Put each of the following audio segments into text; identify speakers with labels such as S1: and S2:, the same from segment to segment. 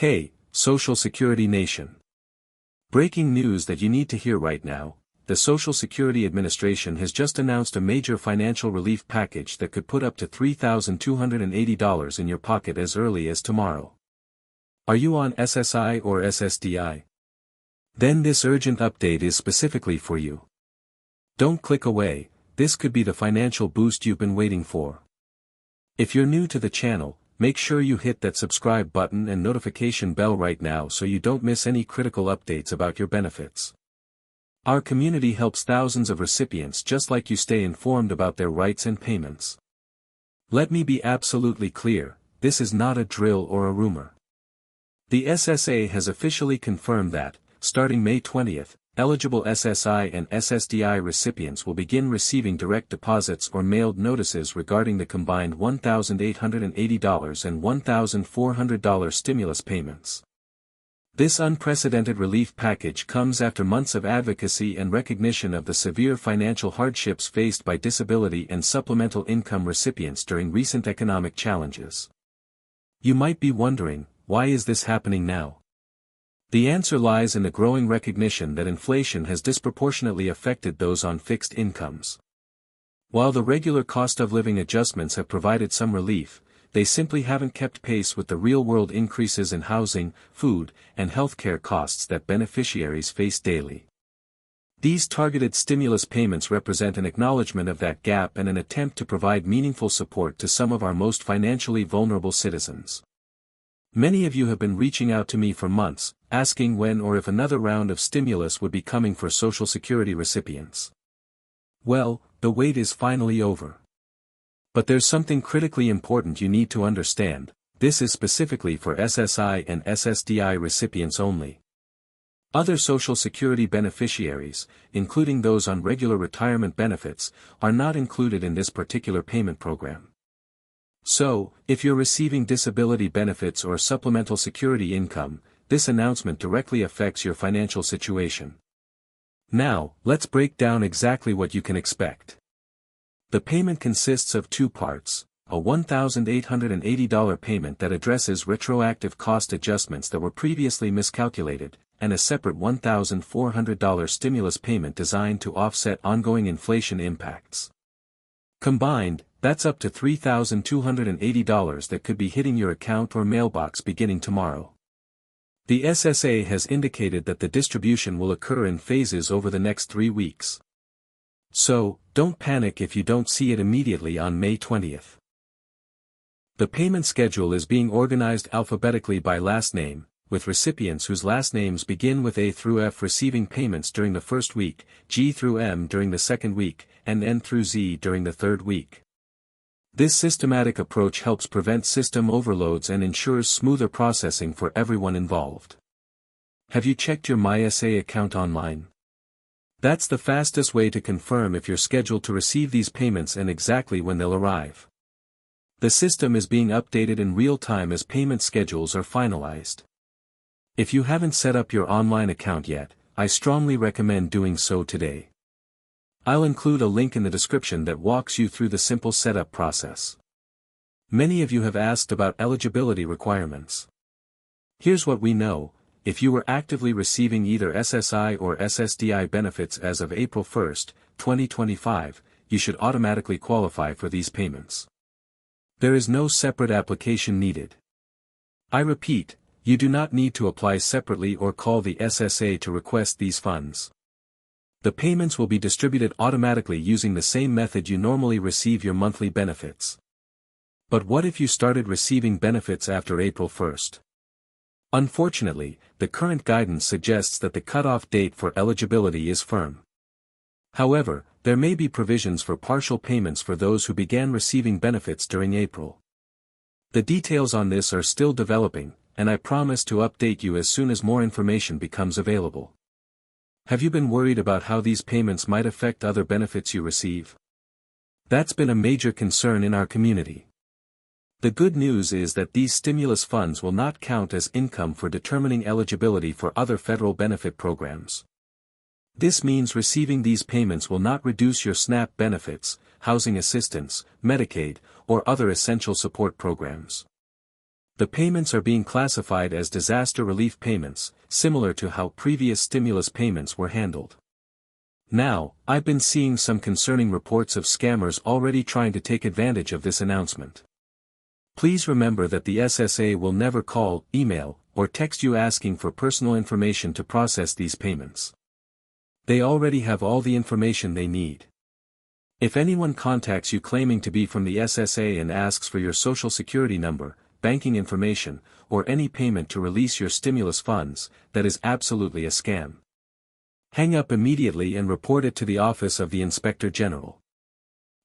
S1: Hey, Social Security Nation. Breaking news that you need to hear right now: the Social Security Administration has just announced a major financial relief package that could put up to $3,280 in your pocket as early as tomorrow. Are you on SSI or SSDI? Then this urgent update is specifically for you. Don't click away, this could be the financial boost you've been waiting for. If you're new to the channel, make sure you hit that subscribe button and notification bell right now so you don't miss any critical updates about your benefits. Our community helps thousands of recipients just like you stay informed about their rights and payments. Let me be absolutely clear, this is not a drill or a rumor. The SSA has officially confirmed that, starting May 20th, eligible SSI and SSDI recipients will begin receiving direct deposits or mailed notices regarding the combined $1,880 and $1,400 stimulus payments. This unprecedented relief package comes after months of advocacy and recognition of the severe financial hardships faced by disability and supplemental income recipients during recent economic challenges. You might be wondering, why is this happening now? The answer lies in the growing recognition that inflation has disproportionately affected those on fixed incomes. While the regular cost of living adjustments have provided some relief, they simply haven't kept pace with the real-world increases in housing, food, and healthcare costs that beneficiaries face daily. These targeted stimulus payments represent an acknowledgement of that gap and an attempt to provide meaningful support to some of our most financially vulnerable citizens. Many of you have been reaching out to me for months, asking when or if another round of stimulus would be coming for Social Security recipients. Well, the wait is finally over. But there's something critically important you need to understand: this is specifically for SSI and SSDI recipients only. Other Social Security beneficiaries, including those on regular retirement benefits, are not included in this particular payment program. So, if you're receiving disability benefits or supplemental security income, this announcement directly affects your financial situation. Now, let's break down exactly what you can expect. The payment consists of two parts: a $1,880 payment that addresses retroactive cost adjustments that were previously miscalculated, and a separate $1,400 stimulus payment designed to offset ongoing inflation impacts. Combined, that's up to $3,280 that could be hitting your account or mailbox beginning tomorrow. The SSA has indicated that the distribution will occur in phases over the next 3 weeks. So, don't panic if you don't see it immediately on May 20th. The payment schedule is being organized alphabetically by last name, with recipients whose last names begin with A through F receiving payments during the first week, G through M during the second week, and N through Z during the third week. This systematic approach helps prevent system overloads and ensures smoother processing for everyone involved. Have you checked your MySA account online? That's the fastest way to confirm if you're scheduled to receive these payments and exactly when they'll arrive. The system is being updated in real time as payment schedules are finalized. If you haven't set up your online account yet, I strongly recommend doing so today. I'll include a link in the description that walks you through the simple setup process. Many of you have asked about eligibility requirements. Here's what we know: if you were actively receiving either SSI or SSDI benefits as of April 1st, 2025, you should automatically qualify for these payments. There is no separate application needed. I repeat, you do not need to apply separately or call the SSA to request these funds. The payments will be distributed automatically using the same method you normally receive your monthly benefits. But what if you started receiving benefits after April 1st? Unfortunately, the current guidance suggests that the cutoff date for eligibility is firm. However, there may be provisions for partial payments for those who began receiving benefits during April. The details on this are still developing, and I promise to update you as soon as more information becomes available. Have you been worried about how these payments might affect other benefits you receive? That's been a major concern in our community. The good news is that these stimulus funds will not count as income for determining eligibility for other federal benefit programs. This means receiving these payments will not reduce your SNAP benefits, housing assistance, Medicaid, or other essential support programs. The payments are being classified as disaster relief payments, similar to how previous stimulus payments were handled. Now, I've been seeing some concerning reports of scammers already trying to take advantage of this announcement. Please remember that the SSA will never call, email, or text you asking for personal information to process these payments. They already have all the information they need. If anyone contacts you claiming to be from the SSA and asks for your social security number, banking information, or any payment to release your stimulus funds, that is absolutely a scam. Hang up immediately and report it to the Office of the Inspector General.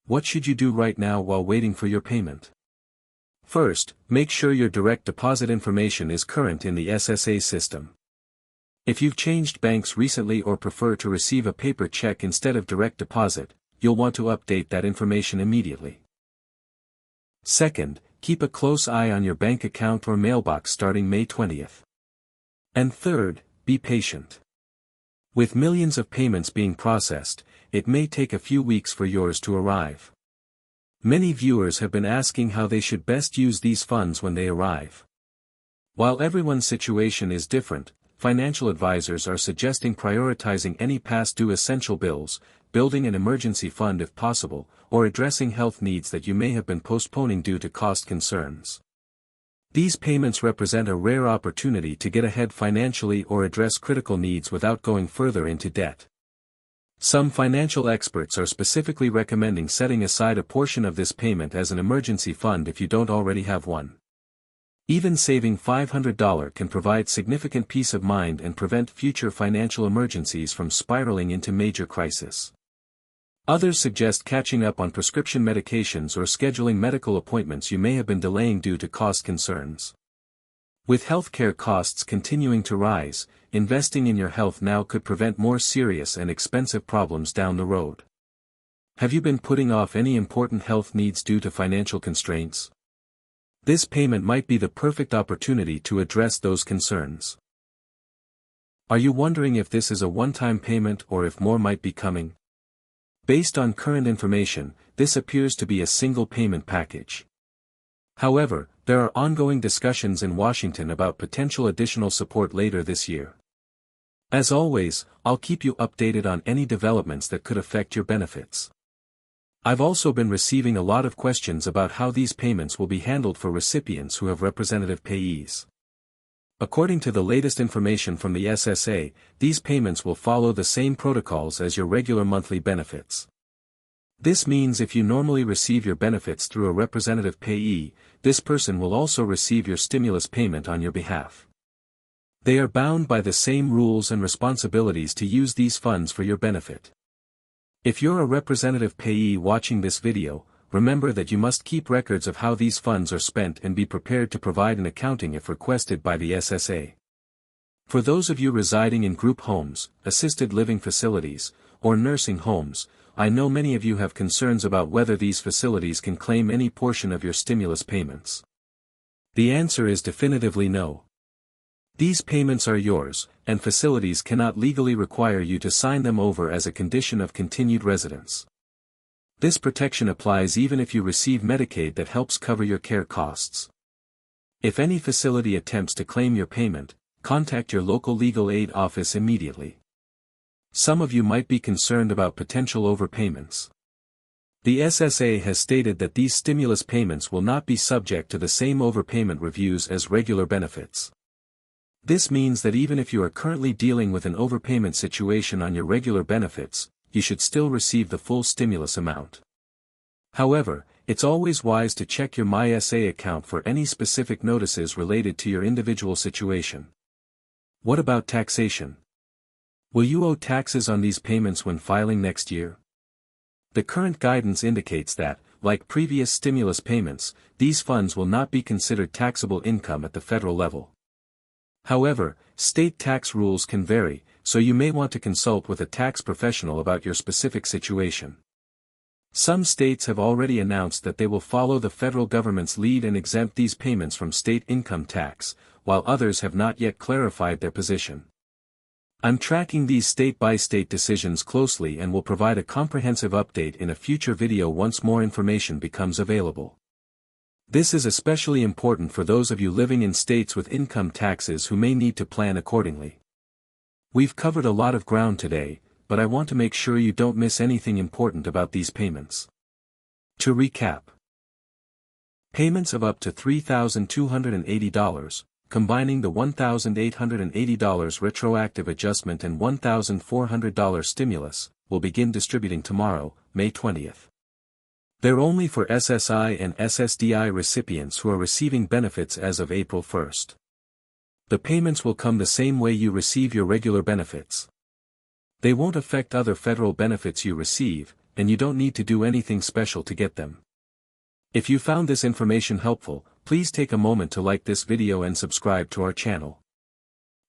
S1: What should you do right now while waiting for your payment? First, make sure your direct deposit information is current in the SSA system. If you've changed banks recently or prefer to receive a paper check instead of direct deposit, you'll want to update that information immediately. Second, keep a close eye on your bank account or mailbox starting May 20th. And third, be patient. With millions of payments being processed, it may take a few weeks for yours to arrive. Many viewers have been asking how they should best use these funds when they arrive. While everyone's situation is different, financial advisors are suggesting prioritizing any past due essential bills, building an emergency fund if possible, or addressing health needs that you may have been postponing due to cost concerns. These payments represent a rare opportunity to get ahead financially or address critical needs without going further into debt. Some financial experts are specifically recommending setting aside a portion of this payment as an emergency fund if you don't already have one. Even saving $500 can provide significant peace of mind and prevent future financial emergencies from spiraling into major crisis. Others suggest catching up on prescription medications or scheduling medical appointments you may have been delaying due to cost concerns. With healthcare costs continuing to rise, investing in your health now could prevent more serious and expensive problems down the road. Have you been putting off any important health needs due to financial constraints? This payment might be the perfect opportunity to address those concerns. Are you wondering if this is a one-time payment or if more might be coming? Based on current information, this appears to be a single payment package. However, there are ongoing discussions in Washington about potential additional support later this year. As always, I'll keep you updated on any developments that could affect your benefits. I've also been receiving a lot of questions about how these payments will be handled for recipients who have representative payees. According to the latest information from the SSA, these payments will follow the same protocols as your regular monthly benefits. This means if you normally receive your benefits through a representative payee, this person will also receive your stimulus payment on your behalf. They are bound by the same rules and responsibilities to use these funds for your benefit. If you're a representative payee watching this video, remember that you must keep records of how these funds are spent and be prepared to provide an accounting if requested by the SSA. For those of you residing in group homes, assisted living facilities, or nursing homes, I know many of you have concerns about whether these facilities can claim any portion of your stimulus payments. The answer is definitively no. These payments are yours, and facilities cannot legally require you to sign them over as a condition of continued residence. This protection applies even if you receive Medicaid that helps cover your care costs. If any facility attempts to claim your payment, contact your local legal aid office immediately. Some of you might be concerned about potential overpayments. The SSA has stated that these stimulus payments will not be subject to the same overpayment reviews as regular benefits. This means that even if you are currently dealing with an overpayment situation on your regular benefits, you should still receive the full stimulus amount. However, it's always wise to check your MySA account for any specific notices related to your individual situation. What about taxation? Will you owe taxes on these payments when filing next year? The current guidance indicates that, like previous stimulus payments, these funds will not be considered taxable income at the federal level. However, state tax rules can vary, so you may want to consult with a tax professional about your specific situation. Some states have already announced that they will follow the federal government's lead and exempt these payments from state income tax, while others have not yet clarified their position. I'm tracking these state-by-state decisions closely and will provide a comprehensive update in a future video once more information becomes available. This is especially important for those of you living in states with income taxes who may need to plan accordingly. We've covered a lot of ground today, but I want to make sure you don't miss anything important about these payments. To recap, payments of up to $3,280, combining the $1,880 retroactive adjustment and $1,400 stimulus, will begin distributing tomorrow, May 20th. They're only for SSI and SSDI recipients who are receiving benefits as of April 1st. The payments will come the same way you receive your regular benefits. They won't affect other federal benefits you receive, and you don't need to do anything special to get them. If you found this information helpful, please take a moment to like this video and subscribe to our channel.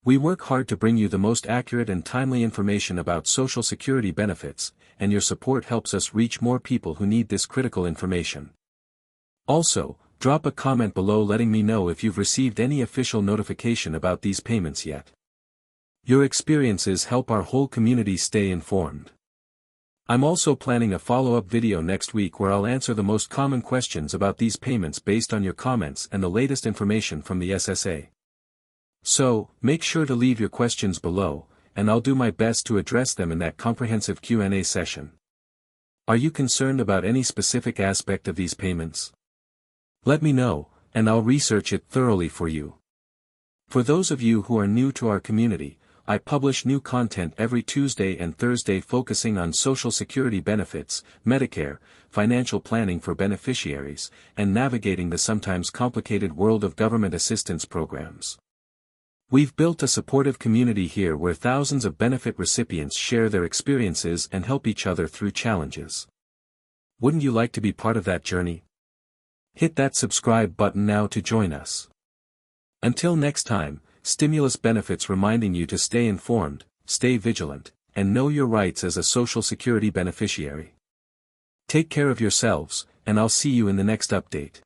S1: We work hard to bring you the most accurate and timely information about Social Security benefits, and your support helps us reach more people who need this critical information. Also, drop a comment below letting me know if you've received any official notification about these payments yet. Your experiences help our whole community stay informed. I'm also planning a follow-up video next week where I'll answer the most common questions about these payments based on your comments and the latest information from the SSA. So, make sure to leave your questions below, and I'll do my best to address them in that comprehensive Q&A session. Are you concerned about any specific aspect of these payments? Let me know, and I'll research it thoroughly for you. For those of you who are new to our community, I publish new content every Tuesday and Thursday focusing on Social Security benefits, Medicare, financial planning for beneficiaries, and navigating the sometimes complicated world of government assistance programs. We've built a supportive community here where thousands of benefit recipients share their experiences and help each other through challenges. Wouldn't you like to be part of that journey? Hit that subscribe button now to join us. Until next time, Stimulus Benefits reminding you to stay informed, stay vigilant, and know your rights as a Social Security beneficiary. Take care of yourselves, and I'll see you in the next update.